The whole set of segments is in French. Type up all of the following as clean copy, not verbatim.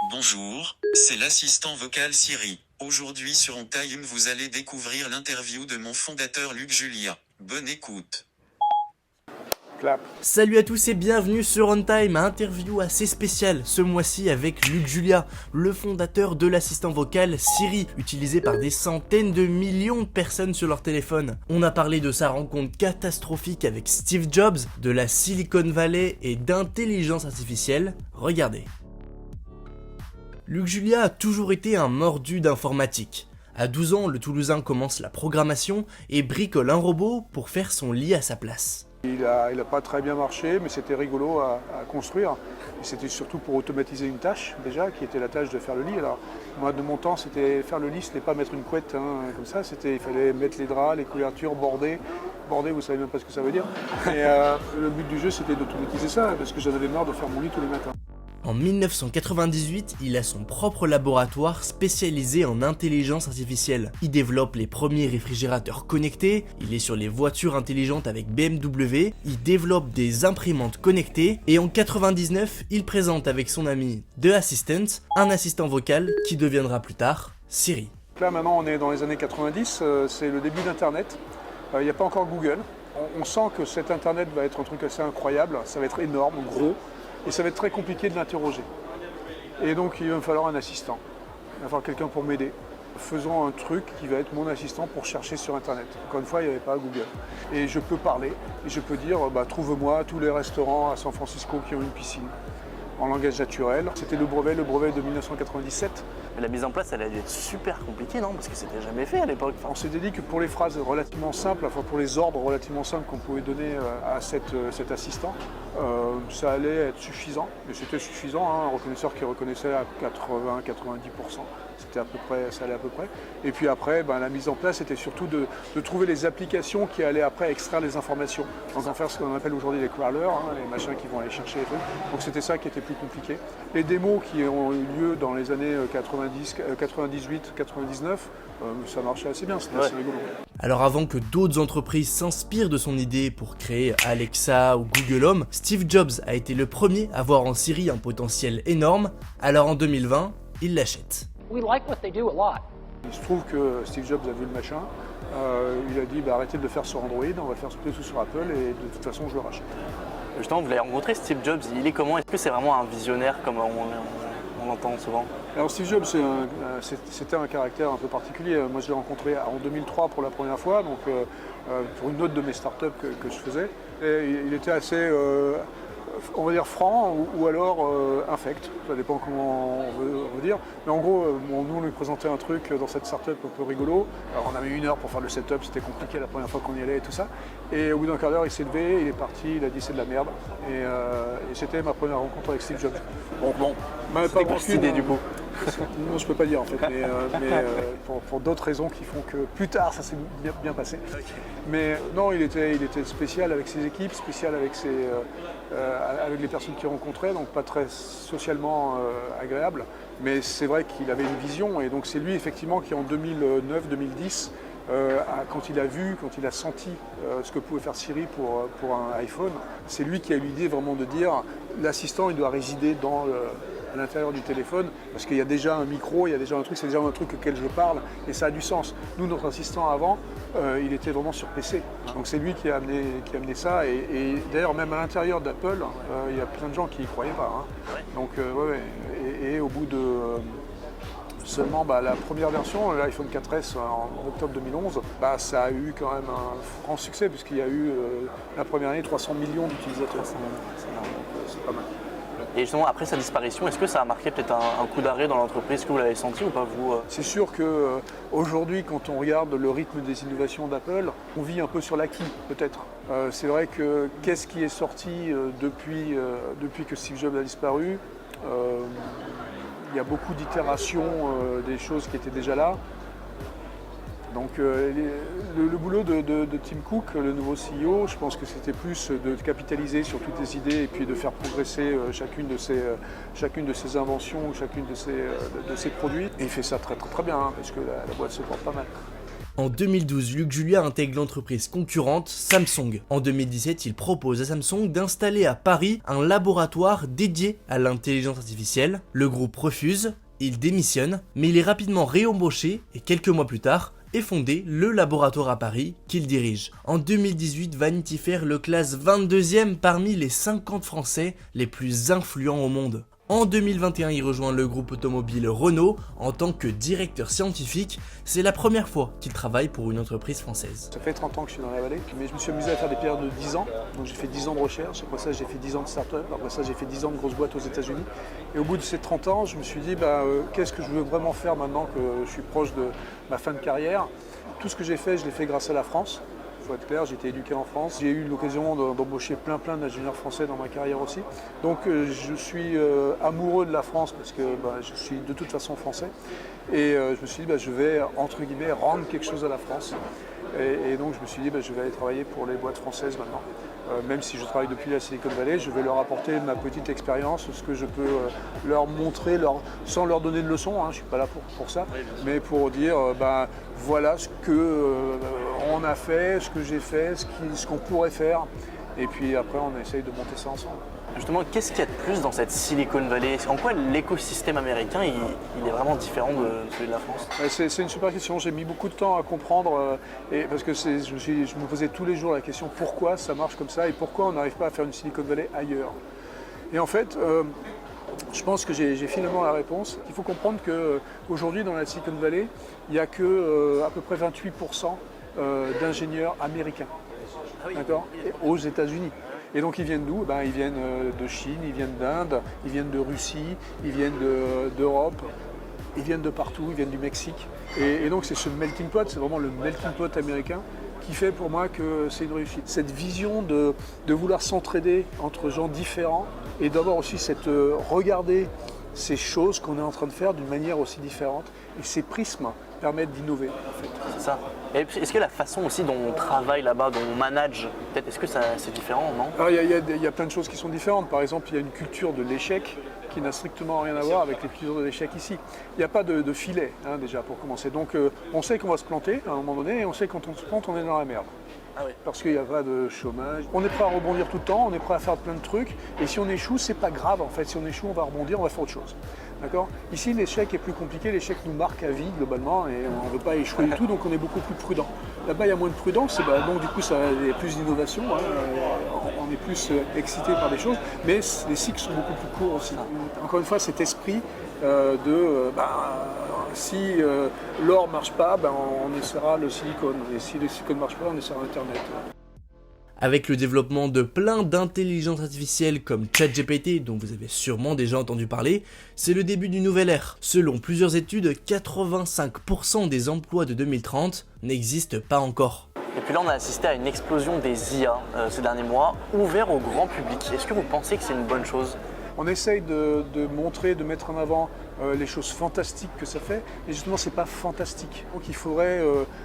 Bonjour, c'est l'assistant vocal Siri. Aujourd'hui sur On Time, vous allez découvrir l'interview de mon fondateur Luc Julia. Bonne écoute. Clap. Salut à tous et bienvenue sur On Time, interview assez spéciale ce mois-ci avec Luc Julia, le fondateur de l'assistant vocal Siri, utilisé par des centaines de millions de personnes sur leur téléphone. On a parlé de sa rencontre catastrophique avec Steve Jobs, de la Silicon Valley et d'intelligence artificielle. Regardez. Luc Julia a toujours été un mordu d'informatique. À 12 ans, le Toulousain commence la programmation et bricole un robot pour faire son lit à sa place. Il a pas très bien marché, mais c'était rigolo à construire. Et c'était surtout pour automatiser une tâche, déjà, qui était la tâche de faire le lit. Alors, moi, de mon temps, c'était faire le lit, c'était pas mettre une couette comme ça. Il fallait mettre les draps, les couvertures, border. Border, vous savez même pas ce que ça veut dire. Et le but du jeu, c'était d'automatiser ça, parce que j'en avais marre de faire mon lit tous les matins. En 1998, il a son propre laboratoire spécialisé en intelligence artificielle. Il développe les premiers réfrigérateurs connectés, il est sur les voitures intelligentes avec BMW, il développe des imprimantes connectées et en 99, il présente avec son ami The Assistant un assistant vocal qui deviendra plus tard Siri. Là maintenant on est dans les années 90, c'est le début d'Internet, il n'y a pas encore Google. On sent que cet Internet va être un truc assez incroyable, ça va être énorme, gros. Et ça va être très compliqué de l'interroger. Et donc il va me falloir un assistant. Il va falloir quelqu'un pour m'aider. Faisons un truc qui va être mon assistant pour chercher sur Internet. Encore une fois, il n'y avait pas Google. Et je peux parler, et je peux dire, trouve-moi tous les restaurants à San Francisco qui ont une piscine. En langage naturel. C'était le brevet de 1997. Mais la mise en place, elle a dû être super compliquée, non? Parce que c'était jamais fait à l'époque. On s'était dit que pour les phrases relativement simples, enfin pour les ordres relativement simples qu'on pouvait donner à cet assistant, ça allait être suffisant. Et c'était suffisant, un reconnaisseur qui reconnaissait à 80-90%. C'était à peu près, ça allait à peu près. Et puis après, la mise en place était surtout de trouver les applications qui allaient après extraire les informations. Donc en faire ce qu'on appelle aujourd'hui les crawlers, les machins qui vont aller chercher les trucs. Donc c'était ça qui était plus compliqué. Les démos qui ont eu lieu dans les années 98-99, ça marchait assez bien, c'était assez rigolo. Alors avant que d'autres entreprises s'inspirent de son idée pour créer Alexa ou Google Home, Steve Jobs a été le premier à voir en Siri un potentiel énorme, alors en 2020, il l'achète. Il se trouve que Steve Jobs a vu le machin, il a dit arrêtez de le faire sur Android, on va le faire plutôt sur Apple et de toute façon je le rachète. Justement, vous l'avez rencontré, Steve Jobs, il est comment? Est-ce que c'est vraiment un visionnaire comme on l'entend souvent? Alors Steve Jobs, c'était un caractère un peu particulier. Moi je l'ai rencontré en 2003 pour la première fois, donc pour une autre de mes startups que je faisais. Et il était assez, on va dire franc ou alors infect, ça dépend comment on veut dire. Mais en gros, nous on lui présentait un truc dans cette startup un peu rigolo. Alors on avait 1 heure pour faire le setup, c'était compliqué la première fois qu'on y allait et tout ça. Et au bout d'un quart d'heure, il s'est levé, il est parti, il a dit c'est de la merde. Et c'était ma première rencontre avec Steve Jobs. Bon, c'était quoi cette idée du coup? Non, je peux pas dire en fait, mais pour d'autres raisons qui font que plus tard ça s'est bien passé. Mais non, il était spécial avec ses équipes, spécial avec les personnes qu'il rencontrait, donc pas très socialement agréable. Mais c'est vrai qu'il avait une vision et donc c'est lui effectivement qui en 2009-2010, quand il a senti ce que pouvait faire Siri pour un iPhone, c'est lui qui a eu l'idée vraiment de dire l'assistant il doit résider à l'intérieur du téléphone parce qu'il y a déjà un micro, il y a déjà un truc, c'est déjà un truc auquel je parle et ça a du sens. Nous, notre assistant avant, il était vraiment sur PC. Donc c'est lui qui a amené ça et d'ailleurs même à l'intérieur d'Apple, il y a plein de gens qui y croyaient pas. Donc et au bout de seulement la première version, l'iPhone 4S en octobre 2011, ça a eu quand même un franc succès puisqu'il y a eu la première année 300 millions d'utilisateurs. C'est pas mal. Et justement, après sa disparition, est-ce que ça a marqué peut-être un coup d'arrêt dans l'entreprise? Est-ce que vous l'avez senti ou pas vous? C'est sûr qu'aujourd'hui, quand on regarde le rythme des innovations d'Apple, on vit un peu sur l'acquis, peut-être. C'est vrai que qu'est-ce qui est sorti depuis que Steve Jobs a disparu? Il y a beaucoup d'itérations des choses qui étaient déjà là. Donc le boulot de Tim Cook, le nouveau CEO, je pense que c'était plus de capitaliser sur toutes les idées et puis de faire progresser chacune de ses inventions, chacune de ses produits. Et il fait ça très très très bien parce que la boîte se porte pas mal. En 2012, Luc Julia intègre l'entreprise concurrente Samsung. En 2017, il propose à Samsung d'installer à Paris un laboratoire dédié à l'intelligence artificielle. Le groupe refuse, il démissionne, mais il est rapidement réembauché et quelques mois plus tard, est fondé le laboratoire à Paris qu'il dirige. En 2018, Vanity Fair le classe 22e parmi les 50 Français les plus influents au monde. En 2021, il rejoint le groupe automobile Renault en tant que directeur scientifique. C'est la première fois qu'il travaille pour une entreprise française. Ça fait 30 ans que je suis dans la vallée, mais je me suis amusé à faire des périodes de 10 ans. Donc j'ai fait 10 ans de recherche, après ça j'ai fait 10 ans de start-up, après ça j'ai fait 10 ans de grosses boîtes aux États-Unis. Et au bout de ces 30 ans, je me suis dit, qu'est-ce que je veux vraiment faire maintenant que je suis proche de ma fin de carrière? Tout ce que j'ai fait, je l'ai fait grâce à la France. Il faut être clair, j'ai été éduqué en France. J'ai eu l'occasion d'embaucher plein d'ingénieurs français dans ma carrière aussi. Donc je suis amoureux de la France parce que je suis de toute façon français. Et je me suis dit, je vais, entre guillemets, rendre quelque chose à la France. Et donc je me suis dit, je vais aller travailler pour les boîtes françaises maintenant. Même si je travaille depuis la Silicon Valley, je vais leur apporter ma petite expérience, ce que je peux leur montrer, sans leur donner de leçons, je ne suis pas là pour ça, mais pour dire voilà ce qu'on a fait, ce que j'ai fait, ce qu'on pourrait faire, et puis après on essaye de monter ça ensemble. Justement, qu'est-ce qu'il y a de plus dans cette Silicon Valley? En quoi l'écosystème américain il est vraiment différent de celui de la France? C'est une super question, j'ai mis beaucoup de temps à comprendre, parce que je me posais tous les jours la question pourquoi ça marche comme ça et pourquoi on n'arrive pas à faire une Silicon Valley ailleurs. Et en fait, je pense que j'ai finalement la réponse. Il faut comprendre qu'aujourd'hui dans la Silicon Valley, il n'y a que à peu près 28% d'ingénieurs américains, d'accord, aux États-Unis. Et donc ils viennent d'où? Ils viennent de Chine, ils viennent d'Inde, ils viennent de Russie, ils viennent d'Europe, ils viennent de partout, ils viennent du Mexique. Et donc c'est ce melting pot, c'est vraiment le melting pot américain qui fait pour moi que c'est une réussite. Cette vision de vouloir s'entraider entre gens différents et d'avoir aussi regarder ces choses qu'on est en train de faire d'une manière aussi différente. Et ces prismes permettent d'innover en fait. C'est ça. Et est-ce que la façon aussi dont on travaille là-bas, dont on manage, peut-être est-ce que c'est différent, non? Alors il y a plein de choses qui sont différentes. Par exemple, il y a une culture de l'échec qui n'a strictement rien à voir avec les cultures de l'échec ici. Il n'y a pas de filet déjà pour commencer. Donc on sait qu'on va se planter à un moment donné et on sait que quand on se plante, on est dans la merde. Ah oui. Parce qu'il n'y a pas de chômage. On est prêt à rebondir tout le temps, on est prêt à faire plein de trucs. Et si on échoue, c'est pas grave en fait. Si on échoue, on va rebondir, on va faire autre chose. D'accord? Ici, l'échec est plus compliqué. L'échec nous marque à vie globalement et on ne veut pas échouer du tout, donc on est beaucoup plus prudent. Là-bas, il y a moins de prudence, donc du coup, il y a plus d'innovation. On est plus excité par des choses, mais les cycles sont beaucoup plus courts aussi. Encore une fois, cet esprit si l'or ne marche pas, on essaiera le silicone. Et si le silicone ne marche pas, on essaiera Internet. Avec le développement de plein d'intelligence artificielle comme ChatGPT, dont vous avez sûrement déjà entendu parler, c'est le début d'une nouvelle ère. Selon plusieurs études, 85% des emplois de 2030 n'existent pas encore. Et puis là, on a assisté à une explosion des IA ces derniers mois, ouverts au grand public. Est-ce que vous pensez que c'est une bonne chose? On essaye de montrer, de mettre en avant les choses fantastiques que ça fait, et justement c'est pas fantastique. Donc il faudrait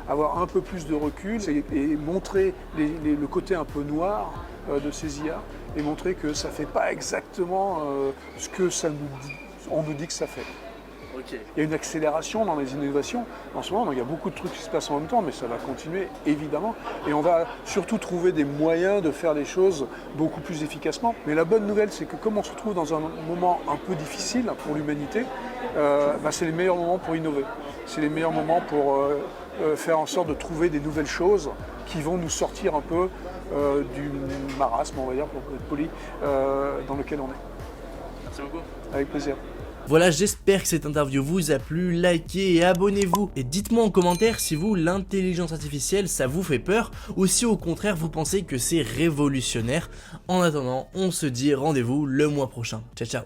avoir un peu plus de recul et montrer le côté un peu noir de ces IA, et montrer que ça fait pas exactement ce que on nous dit que ça fait. Okay. Il y a une accélération dans les innovations en ce moment, donc il y a beaucoup de trucs qui se passent en même temps, mais ça va continuer évidemment. Et on va surtout trouver des moyens de faire les choses beaucoup plus efficacement. Mais la bonne nouvelle, c'est que comme on se retrouve dans un moment un peu difficile pour l'humanité, c'est les meilleurs moments pour innover. C'est les meilleurs moments pour faire en sorte de trouver des nouvelles choses qui vont nous sortir un peu du marasme, on va dire, pour être poli, dans lequel on est. Merci beaucoup. Avec plaisir. Voilà, j'espère que cette interview vous a plu, likez et abonnez-vous. Et dites-moi en commentaire si vous, l'intelligence artificielle, ça vous fait peur ou si au contraire vous pensez que c'est révolutionnaire. En attendant, on se dit rendez-vous le mois prochain. Ciao ciao.